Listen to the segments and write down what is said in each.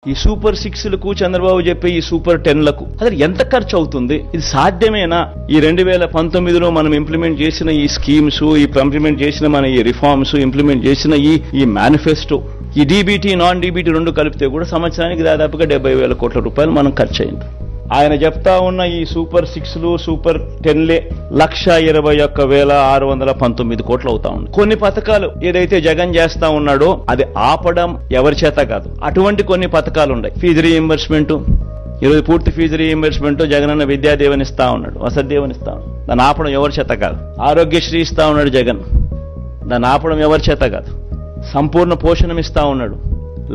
ఈ సూపర్ 6లకు చంద్రబాబు చెప్పే ఈ సూపర్ 10లకు అసలు ఎంత ఖర్చు అవుతుంది? ఇది సాధ్యమేనా? ఈ 2019లో మనం ఇంప్లిమెంట్ చేసిన ఈ స్కీమ్స్, ఈ ఇంప్లిమెంట్ చేసిన మన ఈ రిఫార్మ్స్, ఇంప్లిమెంట్ చేసిన ఈ మేనిఫెస్టో, ఈ డీబీటీ నాన్ డీబీటీ రెండు కలిపితే కూడా సంవత్సరానికి దాదాపుగా 70,000 కోట్ల రూపాయలు మనం ఖర్చు అయింది. ఆయన చెప్తా ఉన్న ఈ సూపర్ 6లు సూపర్ 10లే 1,21,619 కోట్లు అవుతా ఉంది. కొన్ని పథకాలు ఏదైతే జగన్ చేస్తా ఉన్నాడో అది ఆపడం ఎవరి చేత కాదు. అటువంటి కొన్ని పథకాలు ఉన్నాయి. ఫీజు రీయింబర్స్మెంట్, ఈరోజు పూర్తి ఫీజు రీయింబర్స్మెంట్ జగనన్న విద్యాదేవని ఇస్తా ఉన్నాడు, వసతిదేవని ఇస్తా ఉన్నాడు. దాన్ని ఆపడం ఎవరి చేత కాదు. ఆరోగ్యశ్రీ ఇస్తా ఉన్నాడు జగన్, దాన్ని ఆపడం ఎవరి చేత కాదు. సంపూర్ణ పోషణం ఇస్తా ఉన్నాడు.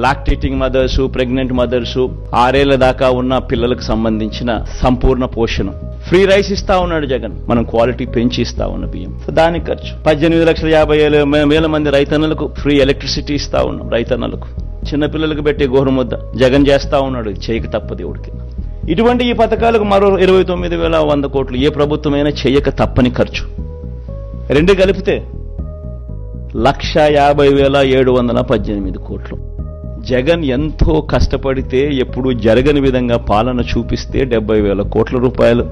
లాక్టేటింగ్ మదర్స్, ప్రెగ్నెంట్ మదర్స్, 6 ఏళ్ల దాకా ఉన్న పిల్లలకు సంబంధించిన సంపూర్ణ పోషణం. ఫ్రీ రైస్ ఇస్తా ఉన్నాడు జగన్, మనం క్వాలిటీ పెంచి ఇస్తా ఉన్న బియ్యం. దానికి ఖర్చు 18,50,000 మంది రైతన్నలకు ఫ్రీ ఎలక్ట్రిసిటీ ఇస్తా ఉన్నాం. రైతన్నలకు, చిన్నపిల్లలకు పెట్టే గోరుముద్ద జగన్ చేస్తా ఉన్నాడు, చేయక తప్పదు దేవుడికి. ఇటువంటి ఈ పథకాలకు మరో 29,100 కోట్లు ఏ ప్రభుత్వమైనా చేయక తప్పని ఖర్చు. రెండు కలిపితే 1,50,718 కోట్లు. జగన్ ఎంతో కష్టపడితే ఎప్పుడు జరగని విధంగా పాలన చూపిస్తే 70,000 కోట్ల రూపాయలు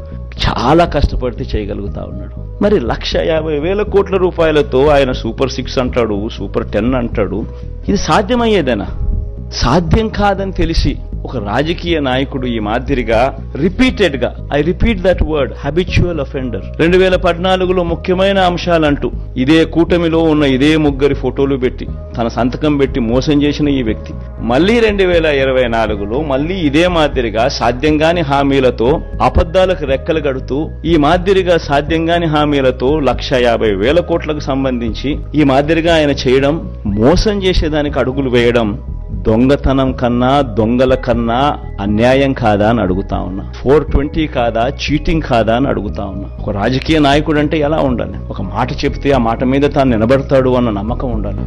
చాలా కష్టపడితే చేయగలుగుతా ఉన్నాడు. మరి 1,50,000 కోట్ల రూపాయలతో ఆయన సూపర్ 6 అంటాడు, సూపర్ 10 అంటాడు. ఇది సాధ్యమయ్యేదేనా? సాధ్యం కాదని తెలిసి ఒక రాజకీయ నాయకుడు ఈ మాదిరిగా రిపీటెడ్ గా, I repeat that word, habitual offender, 2014లో ముఖ్యమైన అంశాలంటూ ఇదే కూటమిలో ఉన్న ఇదే ముగ్గురి ఫోటోలు పెట్టి తన సంతకం పెట్టి మోసం చేసిన ఈ వ్యక్తి మళ్లీ 2024లో మళ్లీ ఇదే మాదిరిగా సాధ్యంగాని హామీలతో అబద్దాలకు రెక్కలు గడుతూ ఈ మాదిరిగా సాధ్యంగాని హామీలతో 1,50,000 కోట్లకు సంబంధించి ఈ మాదిరిగా ఆయన చేయడం, మోసం చేసేదానికి అడుగులు వేయడం దొంగతనం కన్నా, దొంగల కన్నా అన్యాయం కాదా అని అడుగుతా ఉన్నా. 420 కాదా, చీటింగ్ కాదా అని అడుగుతా ఉన్నా. ఒక రాజకీయ నాయకుడు అంటే ఎలా ఉండాలి? ఒక మాట చెప్తే ఆ మాట మీద తాను నిలబడతాడు అన్న నమ్మకం ఉండాలి.